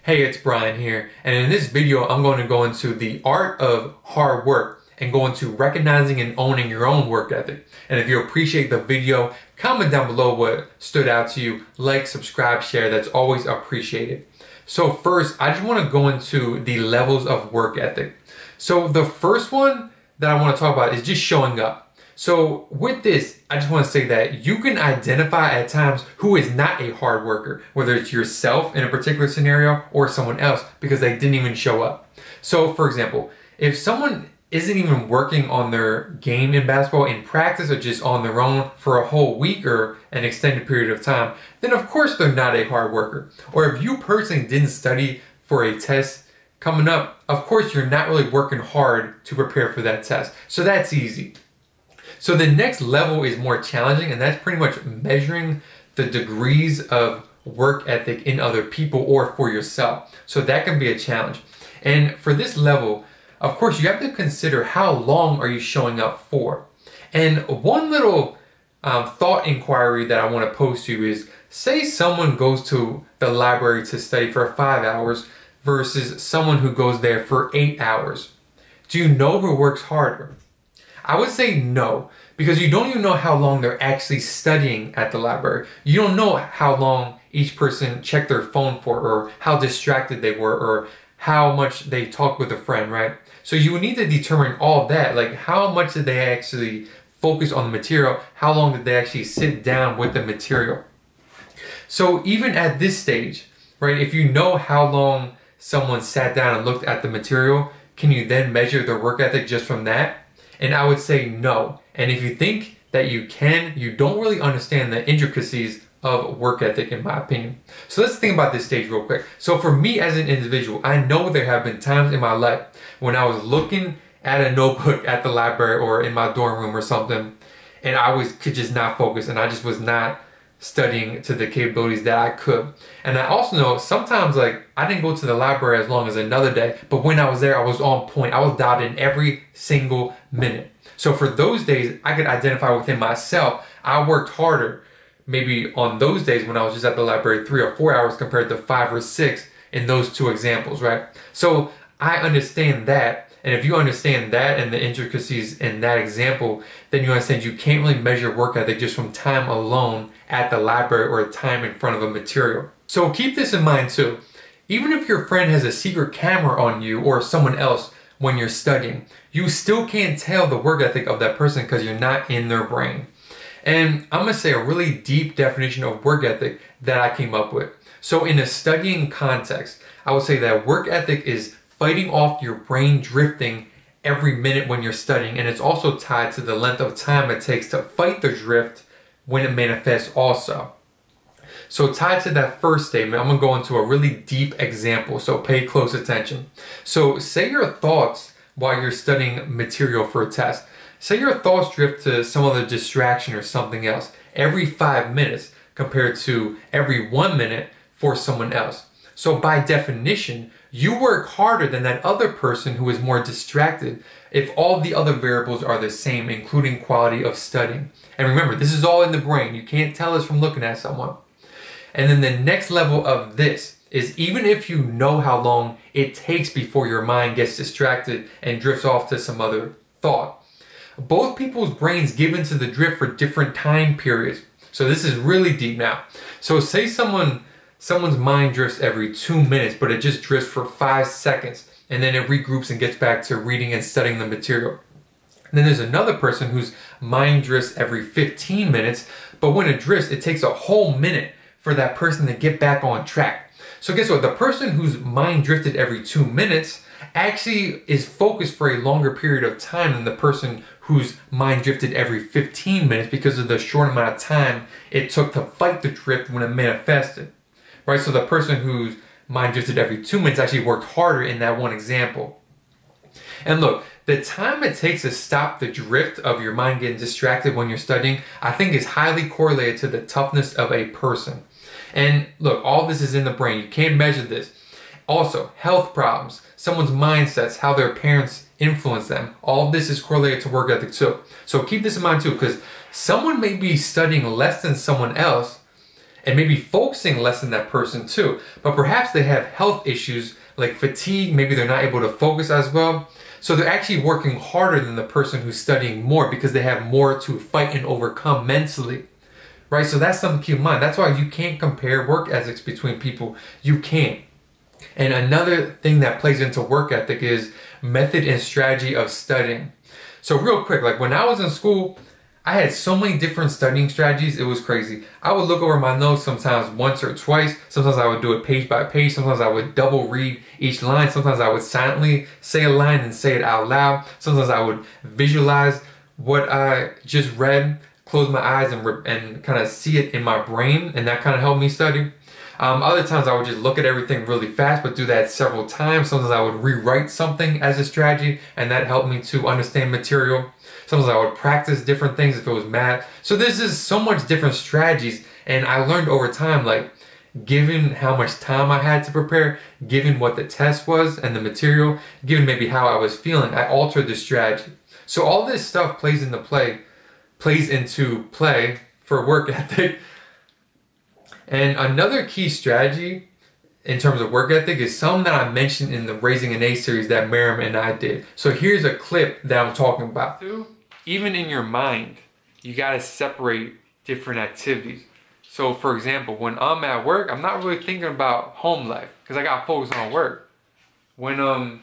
Hey, it's Brian here, and in this video I'm going to go into the art of hard work and go into recognizing and owning your own work ethic. And if you appreciate the video, comment down below what stood out to you, like, subscribe, share, that's always appreciated. So first, I just want to go into the levels of work ethic. So the first one that I want to talk about is just showing up. So with this, I just want to say that you can identify at times who is not a hard worker, whether it's yourself in a particular scenario or someone else because they didn't even show up. So for example, if someone isn't even working on their game in basketball in practice or just on their own for a whole week or an extended period of time, then of course they're not a hard worker. Or if you personally didn't study for a test coming up, of course you're not really working hard to prepare for that test. So that's easy. So the next level is more challenging, and that's pretty much measuring the degrees of work ethic in other people or for yourself. So that can be a challenge. And for this level, of course, you have to consider how long are you showing up for. And one little thought inquiry that I want to pose to you is, say someone goes to the library to study for 5 hours versus someone who goes there for 8 hours. Do you know who works harder? I would say no, because you don't even know how long they're actually studying at the library. You don't know how long each person checked their phone for, or how distracted they were, or how much they talked with a friend, right? So you need to determine all that, like how much did they actually focus on the material, how long did they actually sit down with the material. So even at this stage, right, if you know how long someone sat down and looked at the material, can you then measure their work ethic just from that? And I would say no. And if you think that you can, you don't really understand the intricacies of work ethic, in my opinion. So let's think about this stage real quick. So for me as an individual, I know there have been times in my life when I was looking at a notebook at the library or in my dorm room or something, and I could just not focus, and I just was not studying to the capabilities that I could. And I also know sometimes, like, I didn't go to the library as long as another day, but when I was there, I was on point. I was dialed in every single minute. So for those days, I could identify within myself, I worked harder maybe on those days when I was just at the library 3 or 4 hours compared to 5 or 6 in those two examples, right? So I understand that. And if you understand that and the intricacies in that example, then you understand you can't really measure work ethic just from time alone at the library or time in front of a material. So keep this in mind too. Even if your friend has a secret camera on you or someone else when you're studying, you still can't tell the work ethic of that person because you're not in their brain. And I'm gonna say a really deep definition of work ethic that I came up with. So in a studying context, I would say that work ethic is fighting off your brain drifting every minute when you're studying, and it's also tied to the length of time it takes to fight the drift when it manifests also. So tied to that first statement, I'm gonna go into a really deep example, so pay close attention. So say your thoughts while you're studying material for a test. Say your thoughts drift to some other distraction or something else every 5 minutes compared to every 1 minute for someone else. So by definition, you work harder than that other person who is more distracted if all the other variables are the same, including quality of studying. And remember, this is all in the brain. You can't tell this from looking at someone. And then the next level of this is, even if you know how long it takes before your mind gets distracted and drifts off to some other thought, both people's brains give into the drift for different time periods. So this is really deep now. So say someone's mind drifts every 2 minutes, but it just drifts for 5 seconds, and then it regroups and gets back to reading and studying the material. And then there's another person whose mind drifts every 15 minutes, but when it drifts, it takes a whole minute for that person to get back on track. So guess what? The person whose mind drifted every 2 minutes actually is focused for a longer period of time than the person whose mind drifted every 15 minutes because of the short amount of time it took to fight the drift when it manifested. Right, so the person whose mind drifted every 2 minutes actually worked harder in that one example. And look, the time it takes to stop the drift of your mind getting distracted when you're studying, I think is highly correlated to the toughness of a person. And look, all this is in the brain. You can't measure this. Also, health problems, someone's mindsets, how their parents influence them. All of this is correlated to work ethic too. So keep this in mind too, because someone may be studying less than someone else, and maybe focusing less than that person too. But perhaps they have health issues like fatigue, maybe they're not able to focus as well. So they're actually working harder than the person who's studying more because they have more to fight and overcome mentally. Right? So that's something to keep in mind. That's why you can't compare work ethics between people. You can't. And another thing that plays into work ethic is method and strategy of studying. So real quick, like when I was in school, I had so many different studying strategies, it was crazy. I would look over my notes sometimes once or twice. Sometimes I would do it page by page. Sometimes I would double read each line. Sometimes I would silently say a line and say it out loud. Sometimes I would visualize what I just read, close my eyes and kind of see it in my brain, and that kind of helped me study. Other times I would just look at everything really fast, but do that several times. Sometimes I would rewrite something as a strategy, and that helped me to understand material. Sometimes I would practice different things if it was math. So there's just so much different strategies, and I learned over time, like, given how much time I had to prepare, given what the test was and the material, given maybe how I was feeling, I altered the strategy. So all this stuff plays into play for work ethic. And another key strategy in terms of work ethic is something that I mentioned in the Raising an A series that Miriam and I did. So here's a clip that I'm talking about. Even in your mind, you gotta separate different activities. So for example, when I'm at work, I'm not really thinking about home life because I got focused on work. When I'm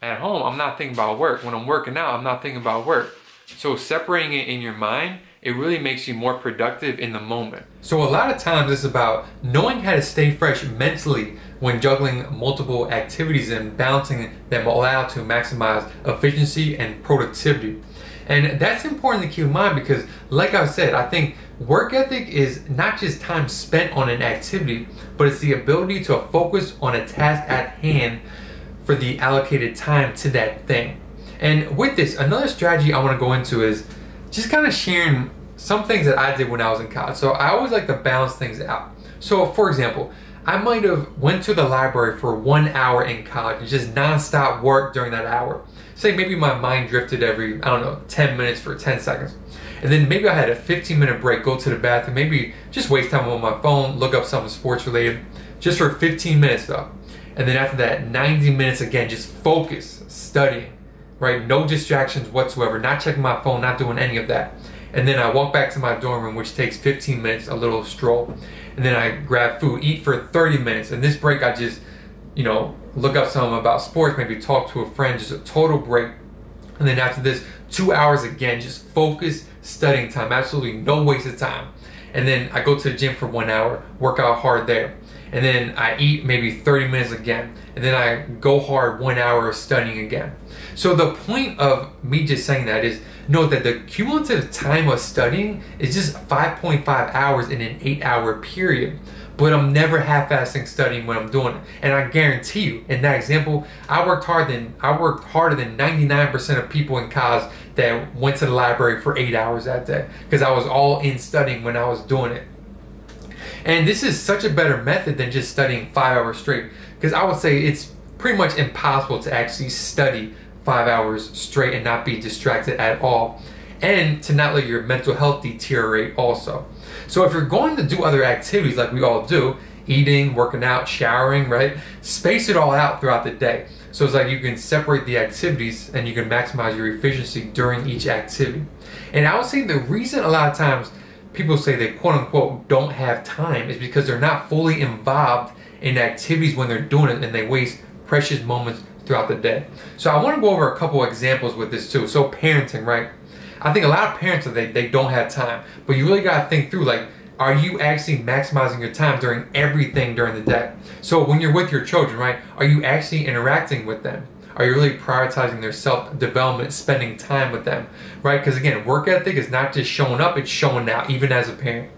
at home, I'm not thinking about work. When I'm working out, I'm not thinking about work. So separating it in your mind, it really makes you more productive in the moment. So a lot of times it's about knowing how to stay fresh mentally when juggling multiple activities and balancing them all out to maximize efficiency and productivity. And that's important to keep in mind because, like I said, I think work ethic is not just time spent on an activity, but it's the ability to focus on a task at hand for the allocated time to that thing. And with this, another strategy I want to go into is just kind of sharing some things that I did when I was in college. So I always like to balance things out. So for example, I might have went to the library for 1 hour in college and just nonstop work during that hour. Say maybe my mind drifted every, 10 minutes for 10 seconds. And then maybe I had a 15-minute break, go to the bathroom, maybe just waste time on my phone, look up something sports related, just for 15 minutes though. And then after that, 90 minutes again, just focus, studying, right? No distractions whatsoever, not checking my phone, not doing any of that. And then I walk back to my dorm room, which takes 15 minutes, a little stroll. And then I grab food, eat for 30 minutes. And this break, I just, look up something about sports, maybe talk to a friend, just a total break. And then after this, 2 hours again, just focus, studying time, absolutely no waste of time. And then I go to the gym for 1 hour, work out hard there. And then I eat maybe 30 minutes again. And then I go hard 1 hour studying again. So the point of me just saying that is, note that the cumulative time of studying is just 5.5 hours in an 8-hour period. But I'm never half-assing studying when I'm doing it. And I guarantee you, in that example, I worked harder than 99% of people in college that went to the library for 8 hours that day. Because I was all in studying when I was doing it. And this is such a better method than just studying 5 hours straight. Because I would say it's pretty much impossible to actually study 5 hours straight and not be distracted at all. And to not let your mental health deteriorate also. So if you're going to do other activities like we all do, eating, working out, showering, right? Space it all out throughout the day. So it's like you can separate the activities and you can maximize your efficiency during each activity. And I would say the reason a lot of times people say they quote unquote don't have time is because they're not fully involved in activities when they're doing it and they waste precious moments throughout the day. So I want to go over a couple examples with this too. So parenting, right? I think a lot of parents, they don't have time, but you really got to think through, like, are you actually maximizing your time during everything during the day? So when you're with your children, right, are you actually interacting with them? Are you really prioritizing their self-development, spending time with them, right? Because again, work ethic is not just showing up, it's showing out, even as a parent.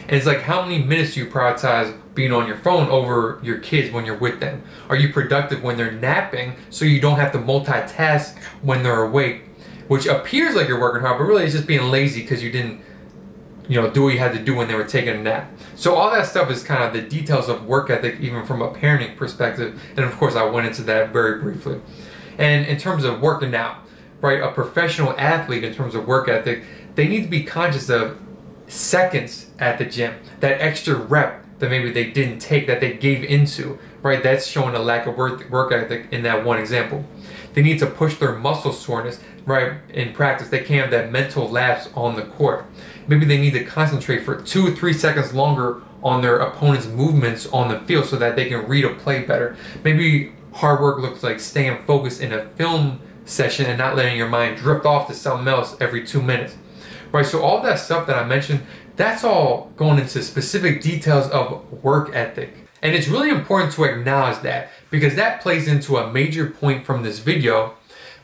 And it's like, how many minutes do you prioritize being on your phone over your kids when you're with them? Are you productive when they're napping so you don't have to multitask when they're awake? Which appears like you're working hard, but really it's just being lazy because you didn't, do what you had to do when they were taking a nap. So all that stuff is kind of the details of work ethic, even from a parenting perspective. And of course, I went into that very briefly. And in terms of working out, right, a professional athlete in terms of work ethic, they need to be conscious of seconds at the gym, that extra rep that maybe they didn't take, that they gave into, right? That's showing a lack of work ethic in that one example. They need to push their muscle soreness, right? In practice, they can't have that mental lapse on the court. Maybe they need to concentrate for 2 or 3 seconds longer on their opponent's movements on the field so that they can read a play better. Maybe hard work looks like staying focused in a film session and not letting your mind drift off to something else every 2 minutes. Right, so all that stuff that I mentioned, that's all going into specific details of work ethic. And it's really important to acknowledge that, because that plays into a major point from this video,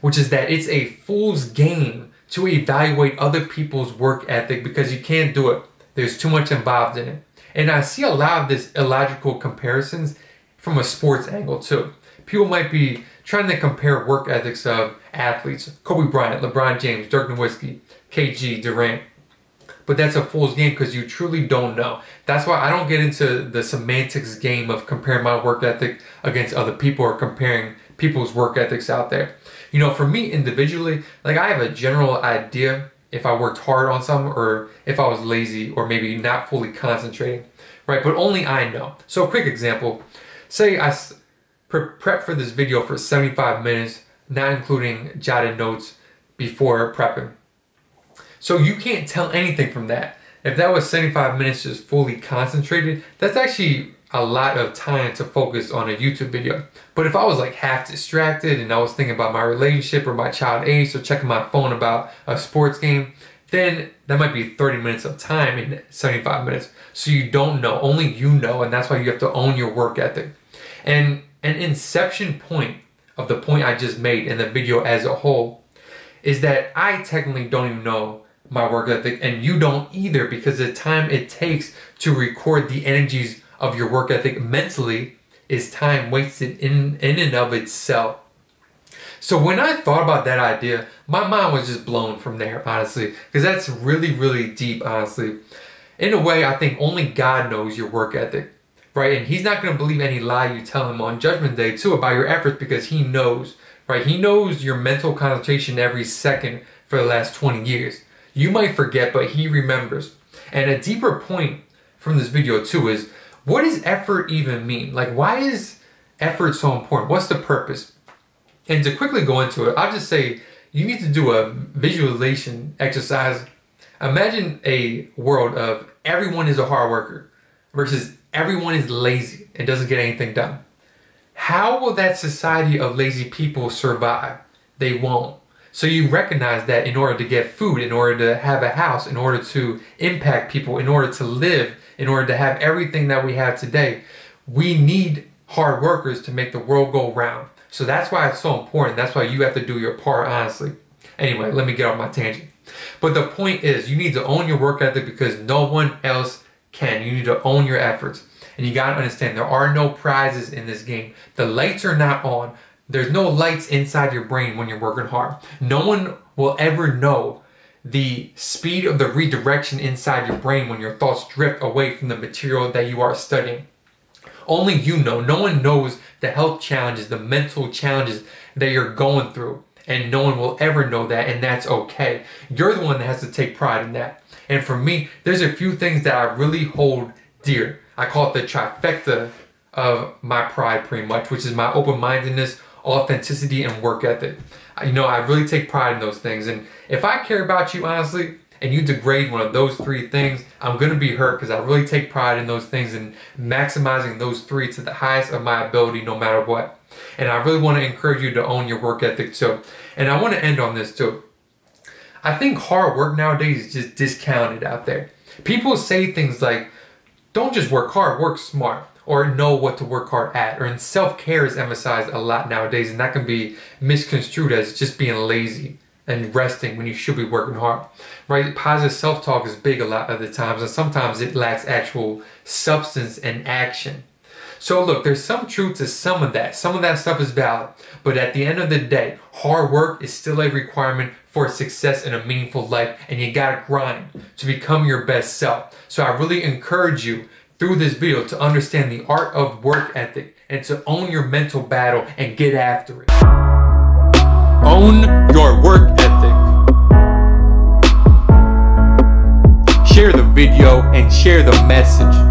which is that it's a fool's game to evaluate other people's work ethic, because you can't do it. There's too much involved in it. And I see a lot of this illogical comparisons from a sports angle too. People might be trying to compare work ethics of athletes, Kobe Bryant, LeBron James, Dirk Nowitzki, KG, Durant. But that's a fool's game, because you truly don't know. That's why I don't get into the semantics game of comparing my work ethic against other people or comparing people's work ethics out there. You know, for me individually, like I have a general idea if I worked hard on something or if I was lazy or maybe not fully concentrating, right? But only I know. So a quick example, say I prep for this video for 75 minutes, not including jotted notes before prepping. So you can't tell anything from that. If that was 75 minutes just fully concentrated, that's actually a lot of time to focus on a YouTube video. But if I was like half distracted and I was thinking about my relationship or my child age or checking my phone about a sports game, then that might be 30 minutes of time in 75 minutes. So you don't know, only you know, and that's why you have to own your work ethic. And an inception point of the point I just made in the video as a whole is that I technically don't even know my work ethic, and you don't either, because the time it takes to record the energies of your work ethic mentally is time wasted in and of itself. So when I thought about that idea, my mind was just blown from there, honestly, because that's really, really deep, honestly. In a way, I think only God knows your work ethic, right? And he's not going to believe any lie you tell him on Judgment Day, too, about your efforts, because he knows, right? He knows your mental concentration every second for the last 20 years. You might forget, but he remembers. And a deeper point from this video, too, is what does effort even mean? Like, why is effort so important? What's the purpose? And to quickly go into it, I'll just say you need to do a visualization exercise. Imagine a world of everyone is a hard worker versus everyone is lazy and doesn't get anything done. How will that society of lazy people survive? They won't. So you recognize that in order to get food, in order to have a house, in order to impact people, in order to live, in order to have everything that we have today, we need hard workers to make the world go round. So that's why it's so important. That's why you have to do your part, honestly. Anyway, let me get off my tangent. But the point is, you need to own your work ethic because no one else can. You need to own your efforts. And you got to understand, there are no prizes in this game. The lights are not on. There's no lights inside your brain when you're working hard. No one will ever know the speed of the redirection inside your brain when your thoughts drift away from the material that you are studying. Only you know. No one knows the health challenges, the mental challenges that you're going through. And no one will ever know that, and that's okay. You're the one that has to take pride in that. And for me, there's a few things that I really hold dear. I call it the trifecta of my pride pretty much, which is my open-mindedness, authenticity, and work ethic. You know, I really take pride in those things. And if I care about you, honestly, and you degrade one of those 3 things, I'm going to be hurt, because I really take pride in those things and maximizing those 3 to the highest of my ability no matter what. And I really want to encourage you to own your work ethic too. And I want to end on this too. I think hard work nowadays is just discounted out there. People say things like, don't just work hard, work smart, or know what to work hard at. Or self-care is emphasized a lot nowadays, and that can be misconstrued as just being lazy and resting when you should be working hard, right? Positive self-talk is big a lot of the times, and sometimes it lacks actual substance and action. So look, there's some truth to some of that. Some of that stuff is valid, but at the end of the day, hard work is still a requirement for success in a meaningful life, and you gotta grind to become your best self. So I really encourage you through this video to understand the art of work ethic and to own your mental battle and get after it. Own your work ethic. share the video and share the message.